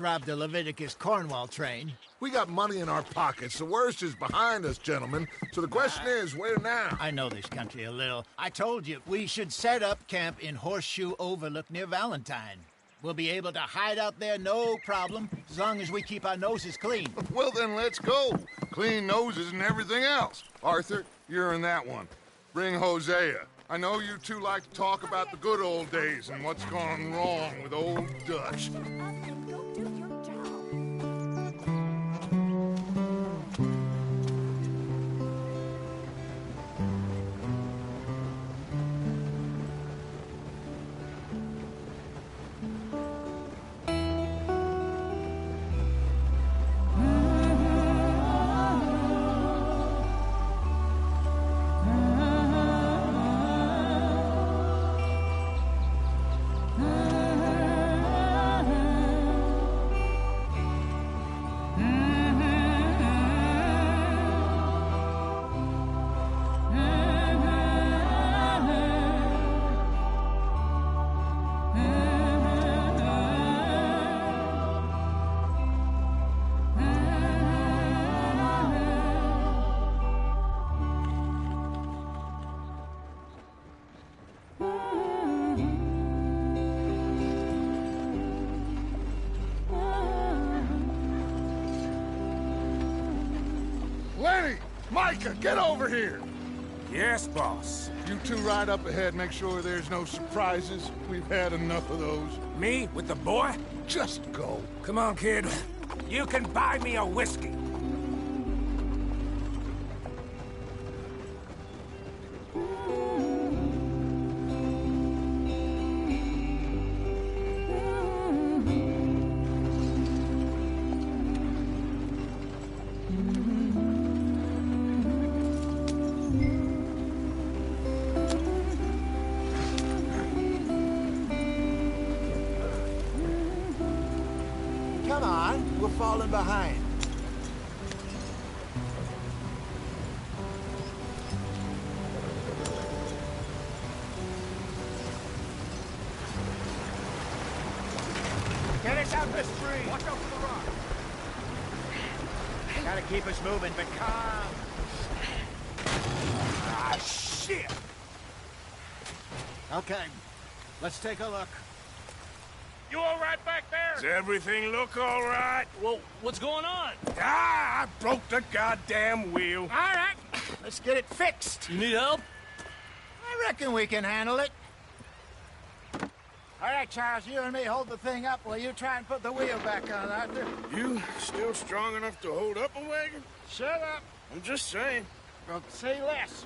robbed the Leviticus Cornwall train. We got money in our pockets. The worst is behind us, gentlemen. So the question is, where now? I know this country a little. I told you, we should set up camp in Horseshoe Overlook near Valentine. We'll be able to hide out there, no problem, as long as we keep our noses clean. Well, then let's go. Clean noses and everything else. Arthur, you're in that one. Bring Hosea. I know you two like to talk about the good old days and what's gone wrong with old Dutch. Lenny! Micah, get over here! Yes, boss. You two ride up ahead, make sure there's no surprises. We've had enough of those. Me with the boy? Just go. Come on, kid. You can buy me a whiskey. Come on, we're falling behind. Get us out this street! Watch out for the rock. Gotta keep us moving, but calm. Ah, shit! Okay, let's take a look. You all right back there? Does everything look all right? Well, what's going on? Ah, I broke the goddamn wheel. All right, let's get it fixed. You need help? I reckon we can handle it. All right, Charles, you and me hold the thing up while you try and put the wheel back on, Arthur. You still strong enough to hold up a wagon? Shut up. I'm just saying. Well, say less.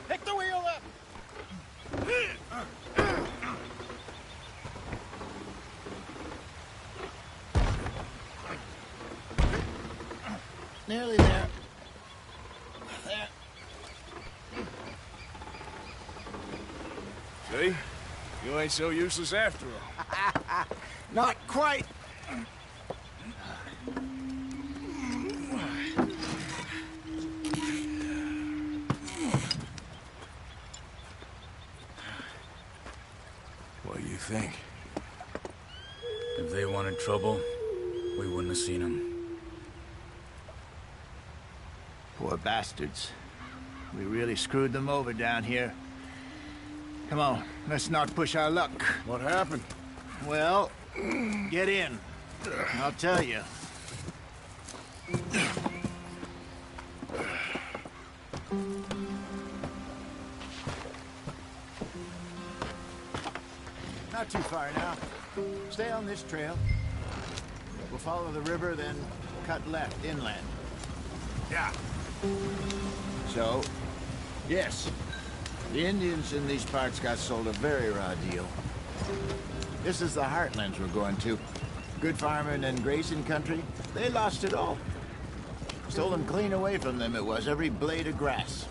Pick the wheel up. Nearly there. There. See? You ain't so useless after all. Not quite. What do you think? If they wanted trouble, we wouldn't have seen them. Poor bastards. We really screwed them over down here. Come on, let's not push our luck. What happened? Well, get in. I'll tell you. Not too far now. Stay on this trail. We'll follow the river, then cut left inland. Yeah. So, yes, the Indians in these parts got sold a very raw deal. This is the heartlands we're going to. Good farming and grazing country, they lost it all. Stolen clean away from them it was, every blade of grass.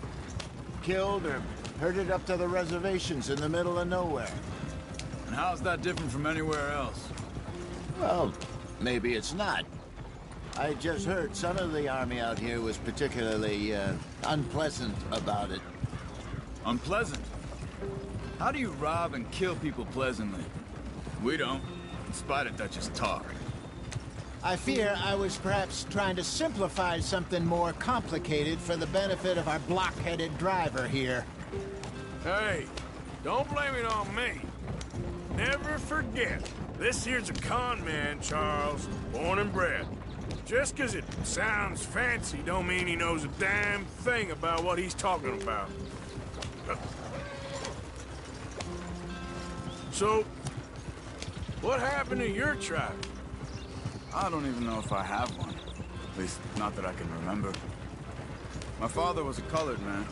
Killed or herded up to the reservations in the middle of nowhere. And how's that different from anywhere else? Well, maybe it's not. I just heard some of the army out here was particularly, unpleasant about it. Unpleasant? How do you rob and kill people pleasantly? We don't, in spite of Dutch's talk. I fear I was perhaps trying to simplify something more complicated for the benefit of our block-headed driver here. Hey, don't blame it on me. Never forget, this here's a con man, Charles, born and bred. Just 'cause it sounds fancy don't mean he knows a damn thing about what he's talking about. So, what happened to your tribe? I don't even know if I have one. At least, not that I can remember. My father was a colored man.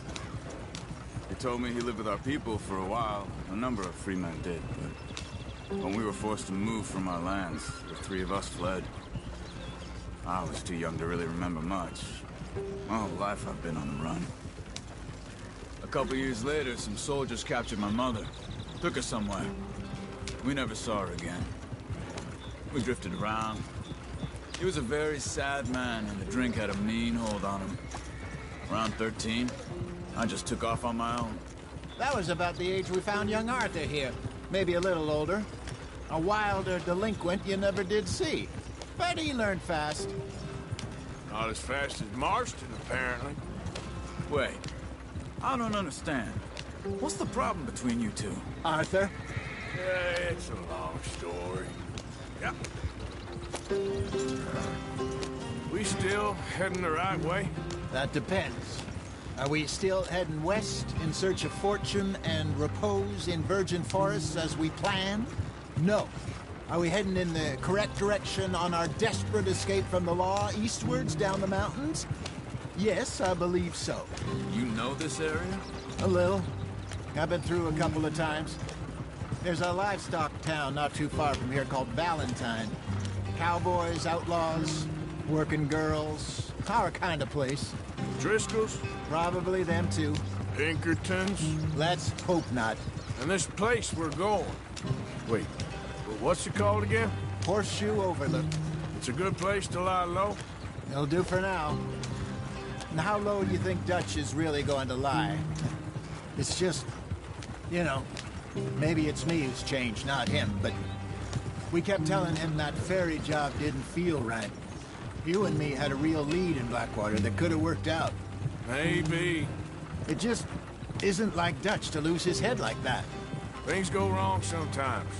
He told me he lived with our people for a while. A number of free men did, but when we were forced to move from our lands, the three of us fled. I was too young to really remember much. My whole life I've been on the run. A couple years later, some soldiers captured my mother. Took her somewhere. We never saw her again. We drifted around. He was a very sad man, and the drink had a mean hold on him. Around 13, I just took off on my own. That was about the age we found young Arthur here. Maybe a little older. A wilder delinquent you never did see. But he learned fast. Not as fast as Marston, apparently. Wait, I don't understand. What's the problem between you two? Arthur? Yeah, it's a long story. Yeah. We still heading the right way? That depends. Are we still heading west in search of fortune and repose in virgin forests as we planned? No. Are we heading in the correct direction on our desperate escape from the law eastwards down the mountains? Yes, I believe so. You know this area? A little. I've been through a couple of times. There's a livestock town not too far from here called Valentine. Cowboys, outlaws, working girls, our kind of place. Driscoll's? Probably them too. Pinkertons? Let's hope not. And this place we're going. Wait, what's it called again? Horseshoe Overlook. It's a good place to lie low? It'll do for now. And how low do you think Dutch is really going to lie? It's just, you know, maybe it's me who's changed, not him, but we kept telling him that ferry job didn't feel right. You and me had a real lead in Blackwater that could have worked out. Maybe. It just isn't like Dutch to lose his head like that. Things go wrong sometimes.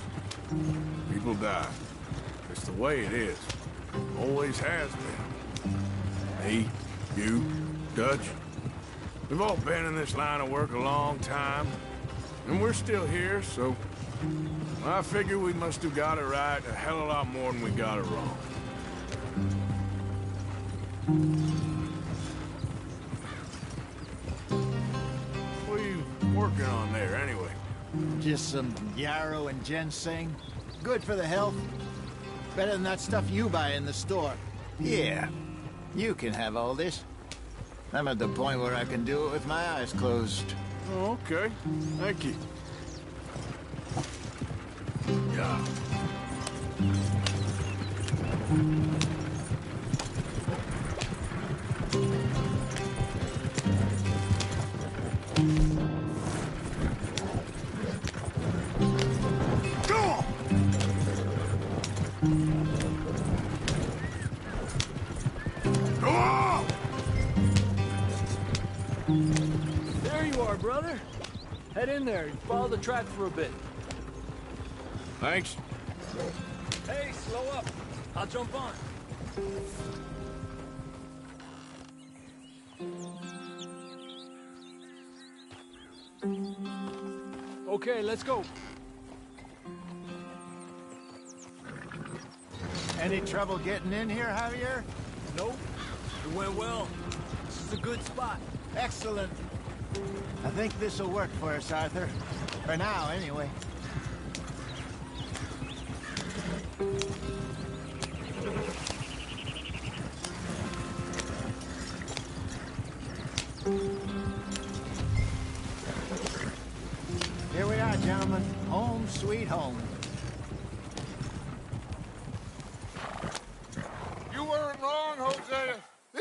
People die. It's the way it is. Always has been. Me, you, Dutch. We've all been in this line of work a long time. And we're still here, so... I figure we must have got it right a hell of a lot more than we got it wrong. What are you working on there, anyway? Just some yarrow and ginseng. Good for the health. Better than that stuff you buy in the store. Yeah, you can have all this. I'm at the point where I can do it with my eyes closed. Oh, okay. Thank you. Yeah. There you are, brother. Head in there and follow the track for a bit. Thanks. Hey, slow up. I'll jump on. Okay, let's go. Any trouble getting in here, Javier? Nope. It went well. This is a good spot. Excellent. I think this'll work for us, Arthur. For now, anyway. Here we are, gentlemen. Home sweet home.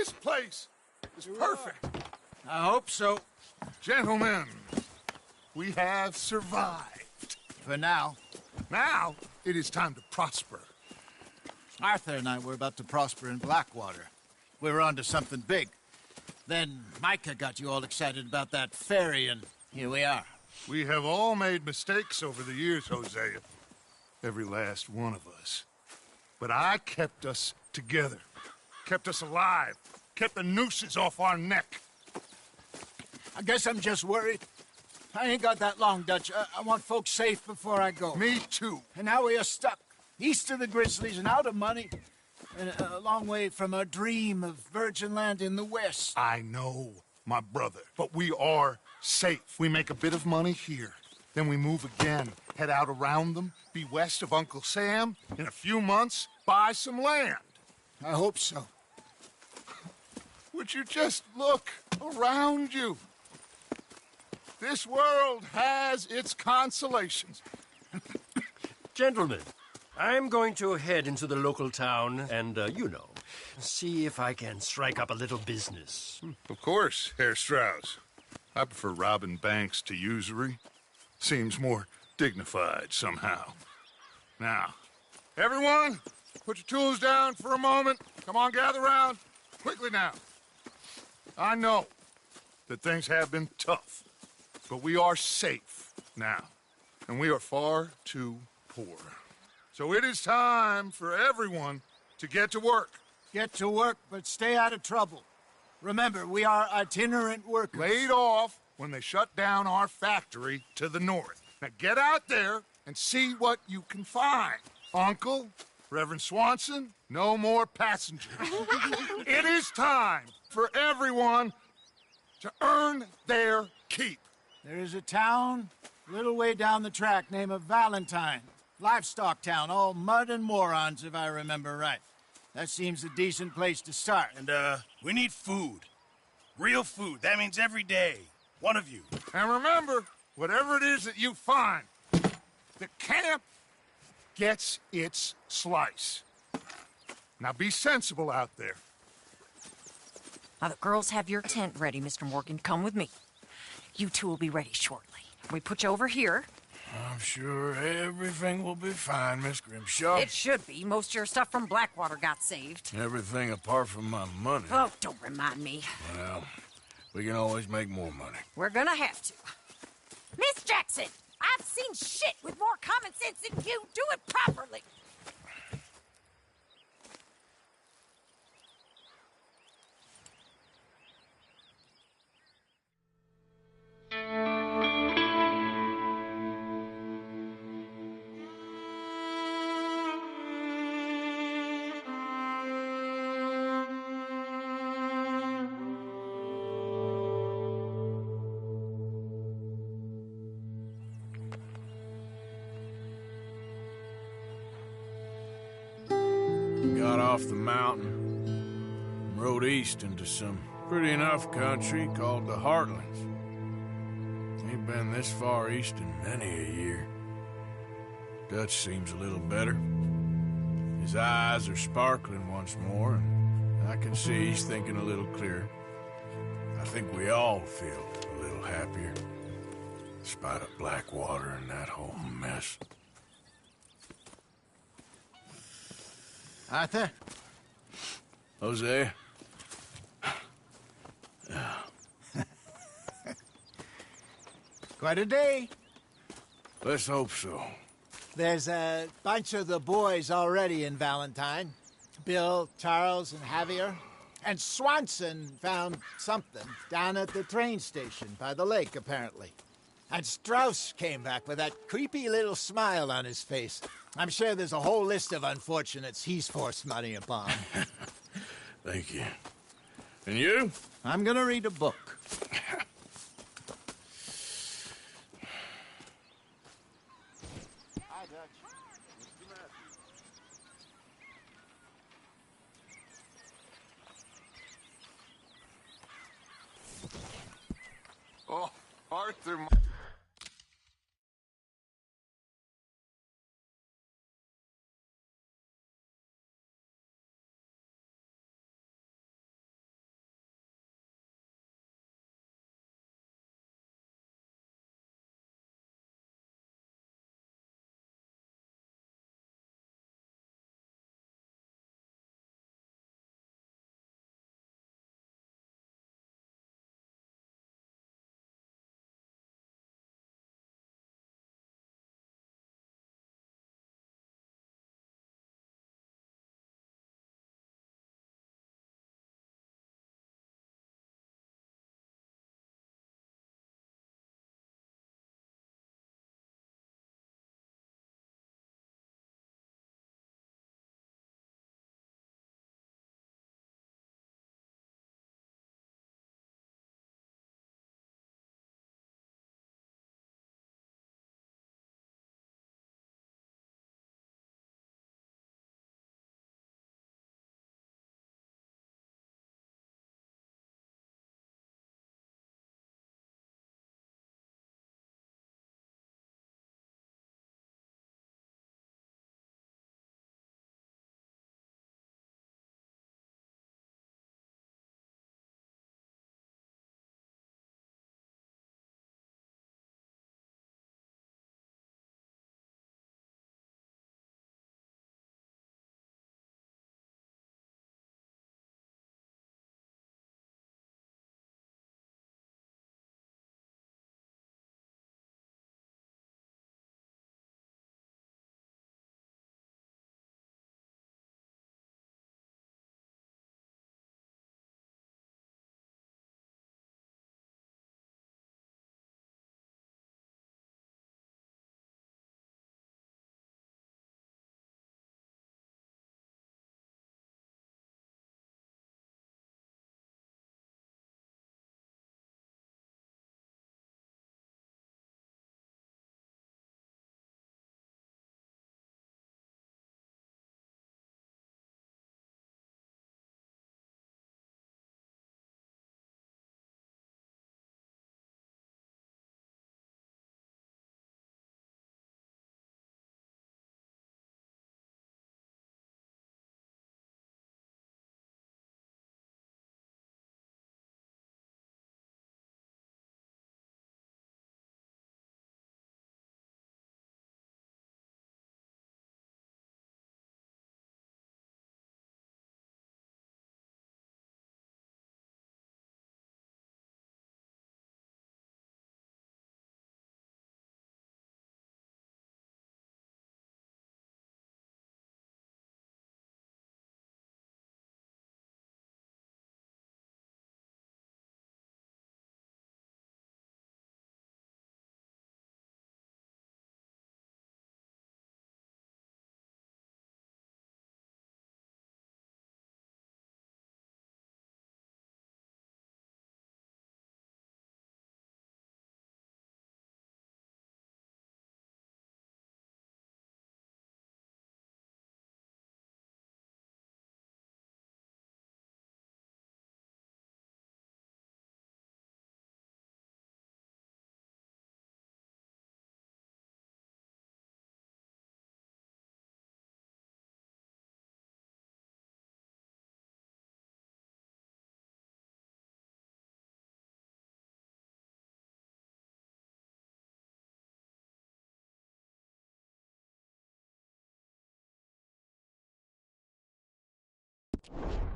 This place is perfect. I hope so. Gentlemen, we have survived. For now. Now, it is time to prosper. Arthur and I were about to prosper in Blackwater. We were onto something big. Then Micah got you all excited about that ferry, and here we are. We have all made mistakes over the years, Hosea. Every last one of us. But I kept us together. Kept us alive. Kept the nooses off our neck. I guess I'm just worried. I ain't got that long, Dutch. I want folks safe before I go. Me too. And now we are stuck. East of the Grizzlies and out of money. And a long way from our dream of virgin land in the west. I know, my brother. But we are safe. We make a bit of money here. Then we move again. Head out around them. Be west of Uncle Sam. In a few months, buy some land. I hope so. Would you just look around you? This world has its consolations. Gentlemen, I'm going to head into the local town and, see if I can strike up a little business. Of course, Herr Strauss. I prefer robbing banks to usury. Seems more dignified somehow. Now, everyone, put your tools down for a moment. Come on, gather round. Quickly now. I know that things have been tough, but we are safe now, and we are far too poor. So it is time for everyone to get to work. Get to work, but stay out of trouble. Remember, we are itinerant workers. Laid off when they shut down our factory to the north. Now get out there and see what you can find. Uncle, Reverend Swanson, no more passengers. It is time for everyone to earn their keep. There is a town a little way down the track named Valentine. Livestock town, all mud and morons, if I remember right. That seems a decent place to start. And, we need food. Real food. That means every day. One of you. And remember, whatever it is that you find, the camp gets its slice. Now be sensible out there. Now, the girls have your tent ready, Mr. Morgan. Come with me. You two will be ready shortly. We put you over here. I'm sure everything will be fine, Miss Grimshaw. It should be. Most of your stuff from Blackwater got saved. Everything apart from my money. Oh, don't remind me. Well, we can always make more money. We're gonna have to. Miss Jackson, I've seen shit with more common sense than you. Do it properly. Got off the mountain and rode east into some pretty enough country called the Heartlands. Ain't been this far east in many a year. Dutch seems a little better. His eyes are sparkling once more, and I can see he's thinking a little clearer. I think we all feel a little happier, in spite of Blackwater and that whole mess. Arthur? Hosea? Quite a day. Let's hope so. There's a bunch of the boys already in Valentine. Bill, Charles, and Javier. And Swanson found something down at the train station by the lake, apparently. And Strauss came back with that creepy little smile on his face. I'm sure there's a whole list of unfortunates he's forced money upon. Thank you. And you? I'm gonna read a book. Oh, Arthur...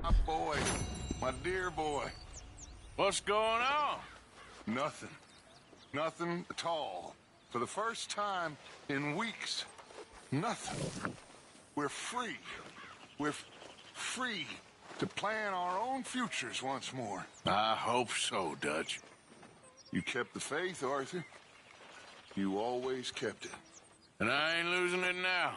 My boy. My dear boy. What's going on? Nothing. Nothing at all. For the first time in weeks. Nothing. We're free. We're free to plan our own futures once more. I hope so, Dutch. You kept the faith, Arthur. You always kept it. And I ain't losing it now.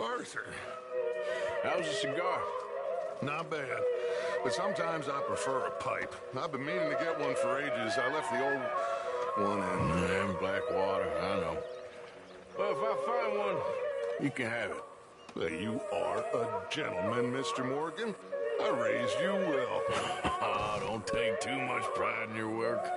Arthur, How's a cigar? Not bad. But sometimes I prefer a pipe. I've been meaning to get one for ages. I left the old one in Blackwater, I know. Well, if I find one, you can have it. Well, you are a gentleman, Mr. Morgan. I raised you well. Oh, don't take too much pride in your work.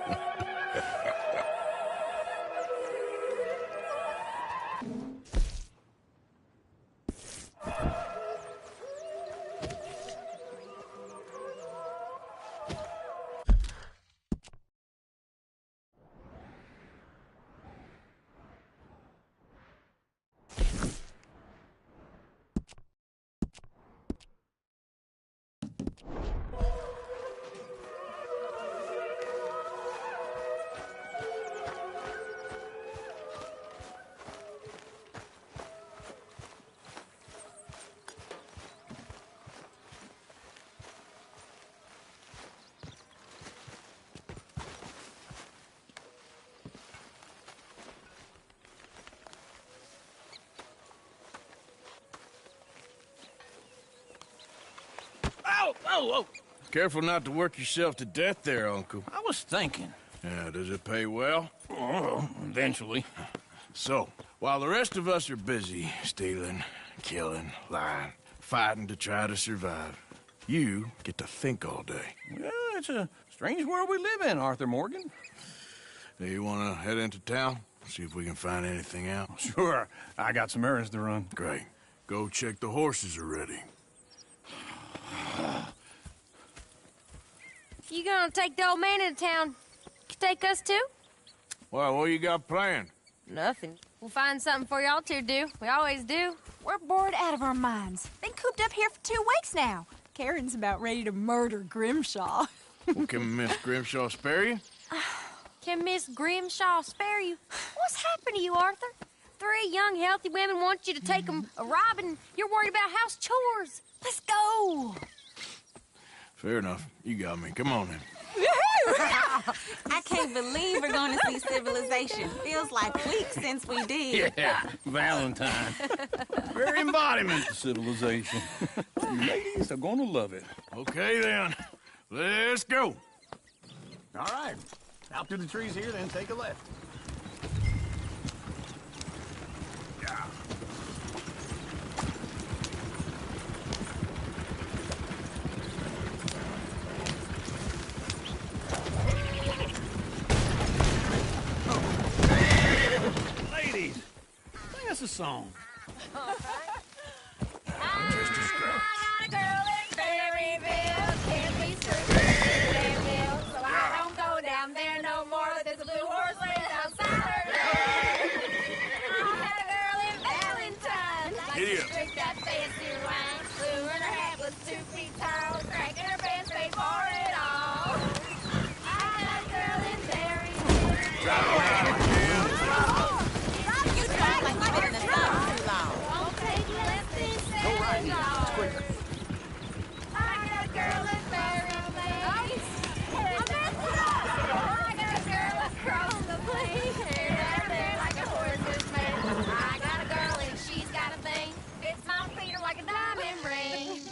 Oh! Careful not to work yourself to death there, Uncle. I was thinking. Yeah, does it pay well? Oh, eventually. So, while the rest of us are busy stealing, killing, lying, fighting to try to survive, you get to think all day. Well, it's a strange world we live in, Arthur Morgan. Hey, you want to head into town? See if we can find anything out? Sure, I got some errands to run. Great. Go check the horses are ready. You gonna take the old man into town? Take us too? Well, what you got planned? Nothing. We'll find something for y'all to do. We always do. We're bored out of our minds. Been cooped up here for 2 weeks now. Karen's about ready to murder Grimshaw. Well, can Miss Grimshaw spare you? Can Miss Grimshaw spare you? What's happened to you, Arthur? 3 young, healthy women want you to take them a robbing. You're worried about house chores. Let's go. Fair enough. You got me. Come on then. I can't believe we're going to see civilization. Feels like weeks since we did. Yeah, Valentine. Very embodiment of civilization. You ladies are gonna love it. Okay then. Let's go. All right. Out to the trees here, then take a left. Ladies, sing us a song. Just a scratch. I got a girl in Berryville, can't be certain Berryville, so I don't go down there no more. There's a blue horse laying outside her door. I had a girl in Valentine, like Idiot. to drink that fancy wine. Blue and her hat was 2 feet tall, cracking her pants paid for it all. I got a girl in Berryville. You talk like you've been in the sun too long. Won't take less than $7. I got a girl in Berryville. I got a girl across the plain. Hair there like a horse's mane. I got a girl and she's got a thing. Fits my feet are like a diamond ring.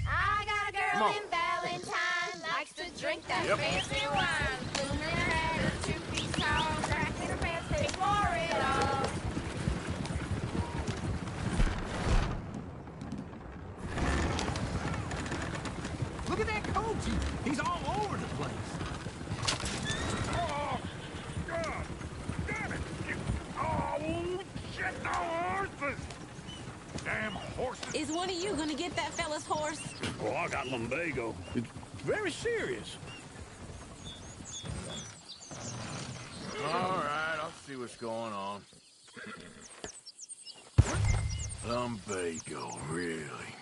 I got a girl in Valentine. Likes to drink that fancy wine. Bloom in her head is 2 feet tall. Cracking her pants, pay for it all. Look at that coach. He's all over the place. Oh, God! Damn it! Oh, shit! No horses! Damn horses! Is one of you going to get that fella's horse? Oh, I got lumbago. It's very serious. All right, I'll see what's going on. Lumbago, really?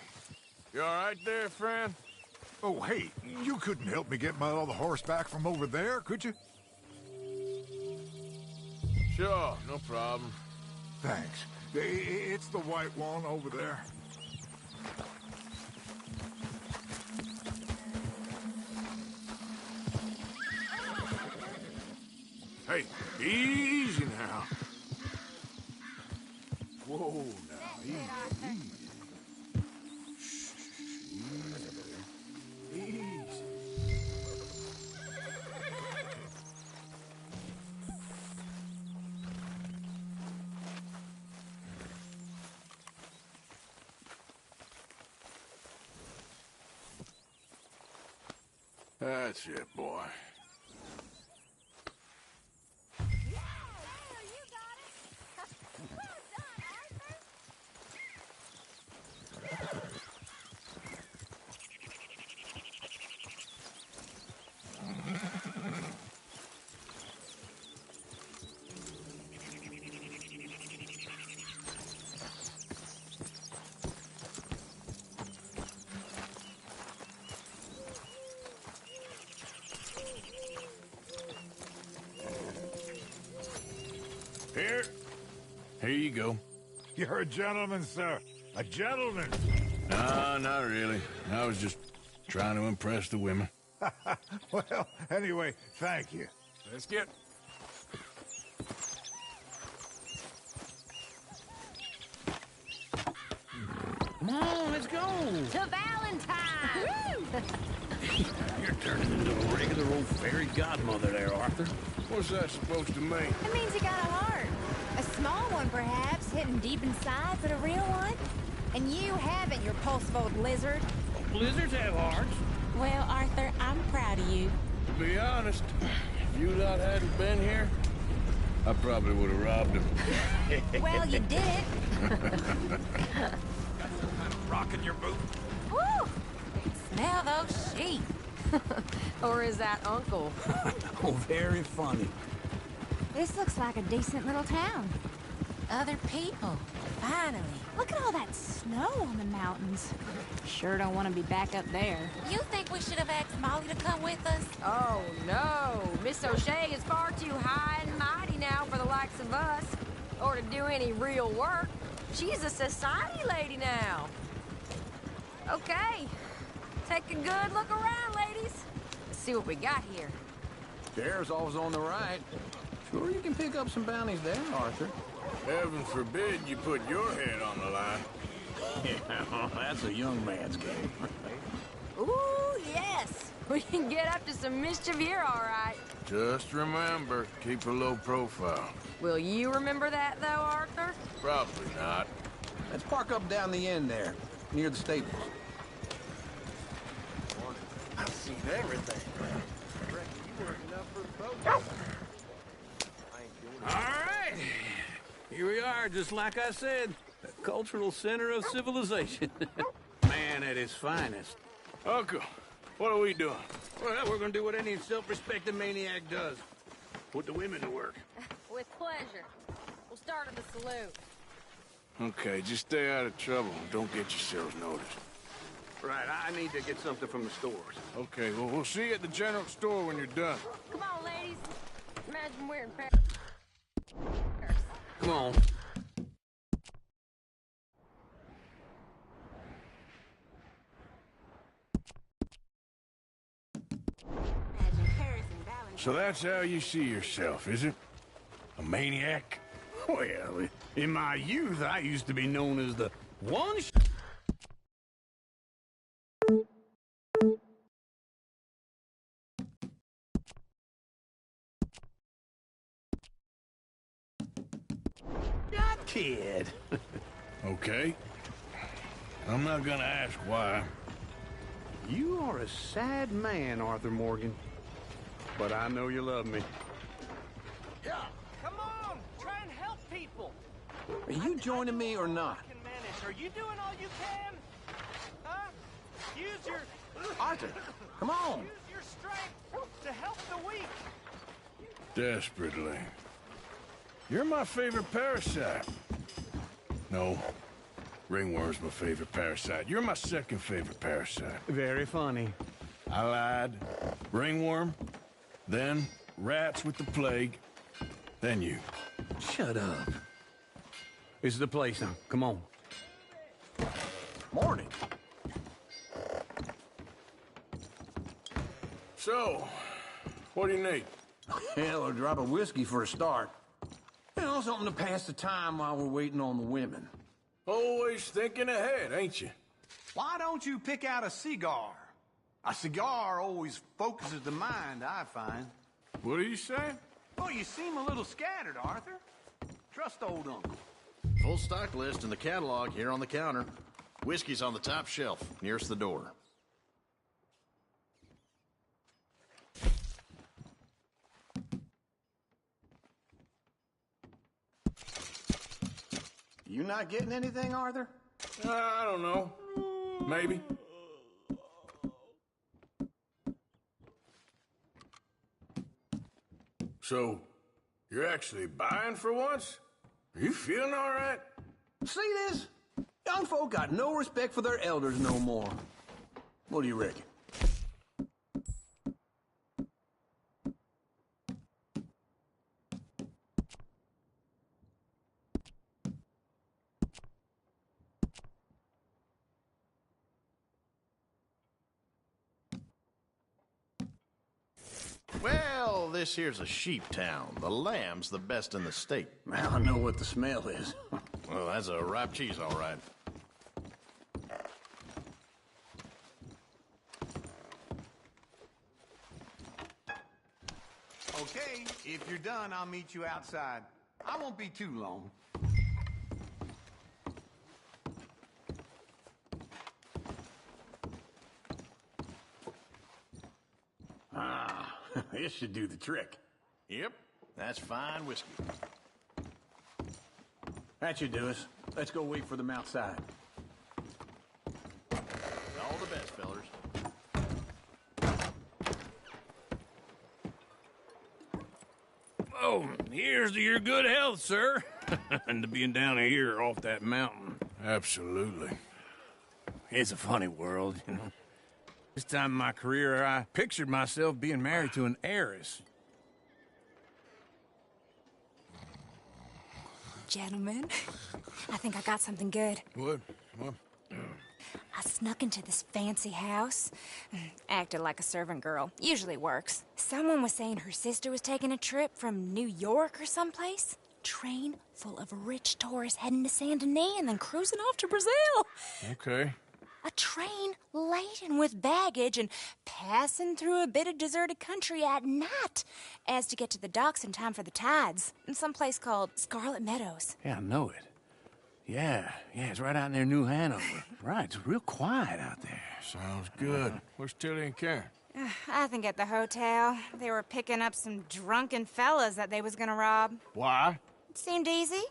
You all right there, friend? Oh, hey, you couldn't help me get my other horse back from over there, could you? Sure, no problem. Thanks. It's the white one over there. Hey, easy now. Whoa, now, easy. That's it, boy. Here you go. You're a gentleman, sir. A gentleman. No, not really. I was just trying to impress the women. Well, anyway, thank you. Let's get... Come on, let's go. To Valentine! You're turning into a regular old fairy godmother there, Arthur. What's that supposed to mean? It means you got a heart. A small one, perhaps, hidden deep inside, but a real one. And you haven't, you pulse-vote lizard. Lizards have hearts. Well, Arthur, I'm proud of you. To be honest, if you lot hadn't been here, I probably would have robbed him. Well, you did it. Rock in your boot. Woo! Smell those sheep. Or is that Uncle? Oh, very funny. This looks like a decent little town. Other people. Finally. Look at all that snow on the mountains. Sure don't want to be back up there. You think we should have asked Molly to come with us? Oh, no. Miss O'Shea is far too high and mighty now for the likes of us. Or to do any real work. She's a society lady now. Okay. Take a good look around, ladies. Let's see what we got here. Sheriff's always on the right. Sure you can pick up some bounties there, Arthur. Heaven forbid you put your head on the line. Yeah, that's a young man's game. Ooh, yes. We can get up to some mischief here, all right. Just remember, keep a low profile. Will you remember that, though, Arthur? Probably not. Let's park up down the end there, near the stables. I've seen everything. Reckon you weren't enough for the boat. All right. Here we are, just like I said. The cultural center of civilization. Man at his finest. Uncle, what are we doing? Well, we're gonna do what any self-respecting maniac does. Put the women to work. With pleasure. We'll start at the saloon. Okay, just stay out of trouble. Don't get yourselves noticed. Right, I need to get something from the stores. Okay, well, we'll see you at the general store when you're done. Come on, ladies. Imagine we're in Paris. Come on. So that's how you see yourself, is it? A maniac? Well, in my youth, I used to be known as the one... Not kid. Okay. I'm not gonna ask why. You are a sad man, Arthur Morgan. But I know you love me. Yeah, come on, try and help people. Are you joining me or not? Can manage. Are you doing all you can? Huh? Use your... Arthur, come on. Use your strength to help the weak. Desperately. You're my favorite parasite. No. Ringworm's my favorite parasite. You're my second favorite parasite. Very funny. I lied. Ringworm. Then rats with the plague. Then you. Shut up. This is the place now. Come on. Morning. So, what do you need? Hell, a drop of whiskey for a start. You know, something to pass the time while we're waiting on the women. Always thinking ahead, ain't you? Why don't you pick out a cigar? A cigar always focuses the mind, I find. What are you saying? Oh, you seem a little scattered, Arthur. Trust old uncle. Full stock list in the catalog here on the counter. Whiskey's on the top shelf, nearest the door. You not getting anything, Arthur? I don't know. Maybe. So, you're actually buying for once? Are you feeling all right? See this? Young folk got no respect for their elders no more. What do you reckon? Well, this here's a sheep town. The lamb's the best in the state. Now I know what the smell is. Well, that's a ripe cheese, all right. Okay, if you're done, I'll meet you outside. I won't be too long. Ah, this should do the trick. Yep, that's fine whiskey. That should do us. Let's go wait for them outside. All the best, fellers. Oh, here's to your good health, sir. And to being down here off that mountain. Absolutely. It's a funny world, you know. This time in my career, I pictured myself being married to an heiress. Gentlemen, I think I got something good. What? I snuck into this fancy house. Acted like a servant girl. Usually works. Someone was saying her sister was taking a trip from New York or someplace. Train full of rich tourists heading to Saint Denis and then cruising off to Brazil. Okay. A train laden with baggage and passing through a bit of deserted country at night as to get to the docks in time for the tides in some place called Scarlet Meadows. Yeah, I know it. Yeah, it's right out near New Hanover. Right, it's real quiet out there. Sounds good. Where's Tilly and Karen? I think at the hotel. They were picking up some drunken fellas that they was gonna rob. Why? It seemed easy.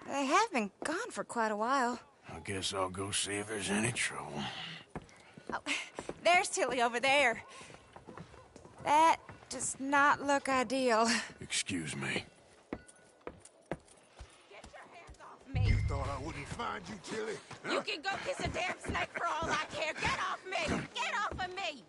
They have been gone for quite a while. I guess I'll go see if there's any trouble. Oh, there's Tilly over there. That does not look ideal. Excuse me. Me. You thought I wouldn't find you, Tilly? You can go kiss a damn snake for all I care. Get off me! Get off of me!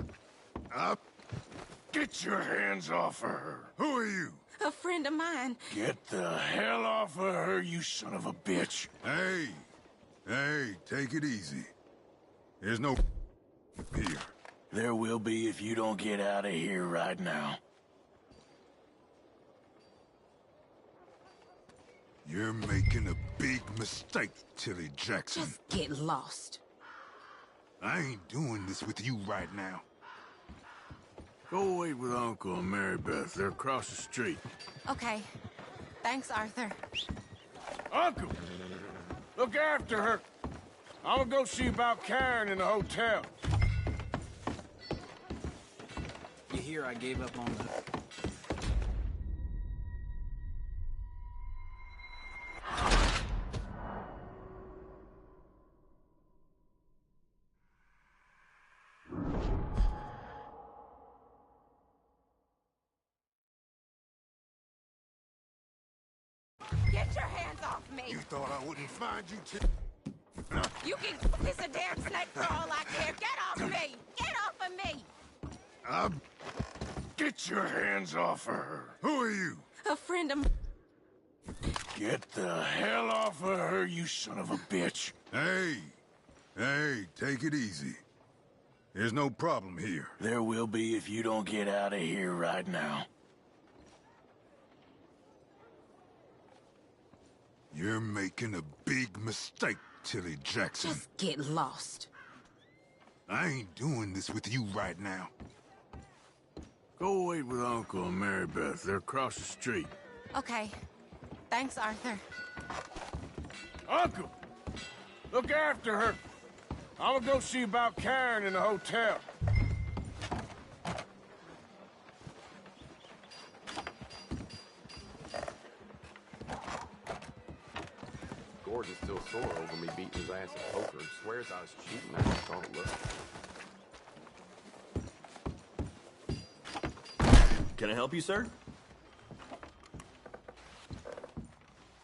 Get your hands off of her. Who are you? A friend of mine. Get the hell off of her, you son of a bitch. Hey, take it easy. There's no here. There will be if you don't get out of here right now. You're making a big mistake, Tilly Jackson. Just get lost. I ain't doing this with you right now. Go wait with Uncle and Mary Beth. They're across the street. Okay. Thanks, Arthur. Uncle! Look after her. I'm gonna go see about Karen in the hotel. You hear I gave up on the... Get your hands off me! You thought I wouldn't find you, Tilly? You can kiss a damn snake for all I care. Get off me! Get off of me! Get your hands off of her. Who are you? A friend of... Get the hell off of her, you son of a bitch. Hey, take it easy. There's no problem here. There will be if you don't get out of here right now. You're making a big mistake, Tilly Jackson. Just get lost. I ain't doing this with you right now. Go wait with Uncle and Mary Beth. They're across the street. Okay. Thanks, Arthur. Uncle! Look after her. I'm gonna go see about Karen in the hotel. sore over me beating his ass at poker and swears I was cheating. I just don't look. Can I help you, sir?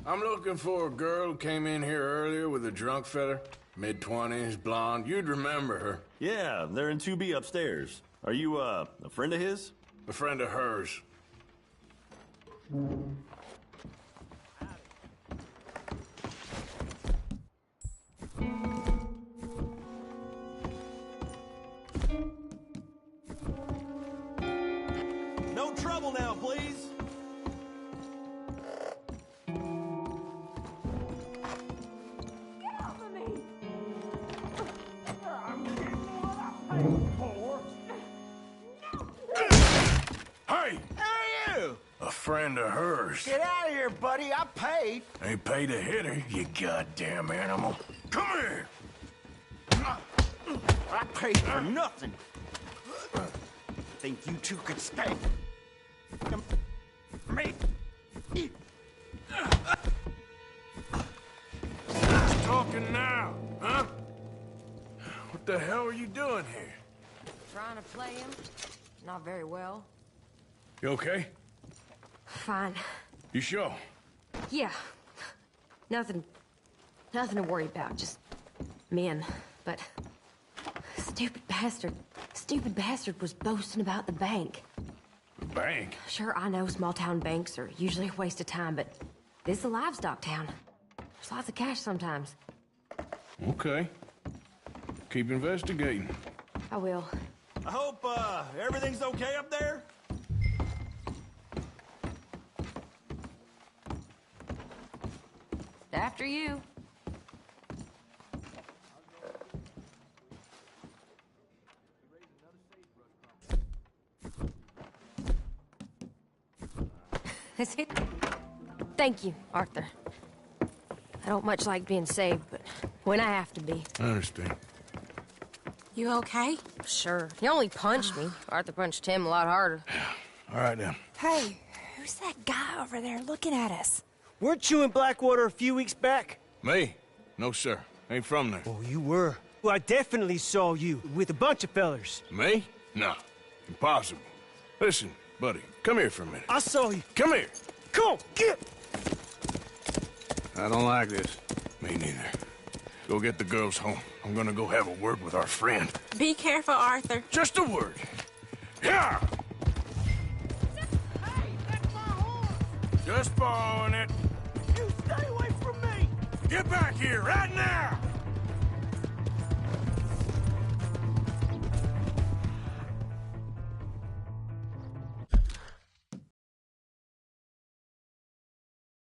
I'm looking for a girl who came in here earlier with a drunk fella. Mid-20s, blonde. You'd remember her. Yeah, they're in 2B upstairs. Are you, a friend of his? A friend of hers. No trouble now, please. Hey! Who are you? A friend of hers. Get out of here, buddy. I paid. Ain't paid to hit her, you goddamn animal. Come here! I paid for nothing. Think you two could stay? Me? Who's talking now, huh? What the hell are you doing here? Trying to play him. Not very well. You okay? Fine. You sure? Yeah. Nothing to worry about. Just men. But stupid bastard was boasting about the bank. The bank? Sure, I know small town banks are usually a waste of time, but this is a livestock town. There's lots of cash sometimes. Okay. Keep investigating. I will. I hope, everything's okay up there? After you. That's it. Thank you, Arthur. I don't much like being saved, but when I have to be. I understand. You okay? Sure. He only punched me. Arthur punched him a lot harder. All right, then. Hey, who's that guy over there looking at us? Weren't you in Blackwater a few weeks back? Me? No, sir. Ain't from there. Oh, you were. Well, I definitely saw you with a bunch of fellers. Me? No. Impossible. Listen, buddy, come here for a minute. I saw you. Come here. Come on, get! I don't like this. Me neither. Go get the girls home. I'm gonna go have a word with our friend. Be careful, Arthur. Just a word. Yeah! Hey, that's my horse! Just borrowing it. You stay away from me! Get back here right now!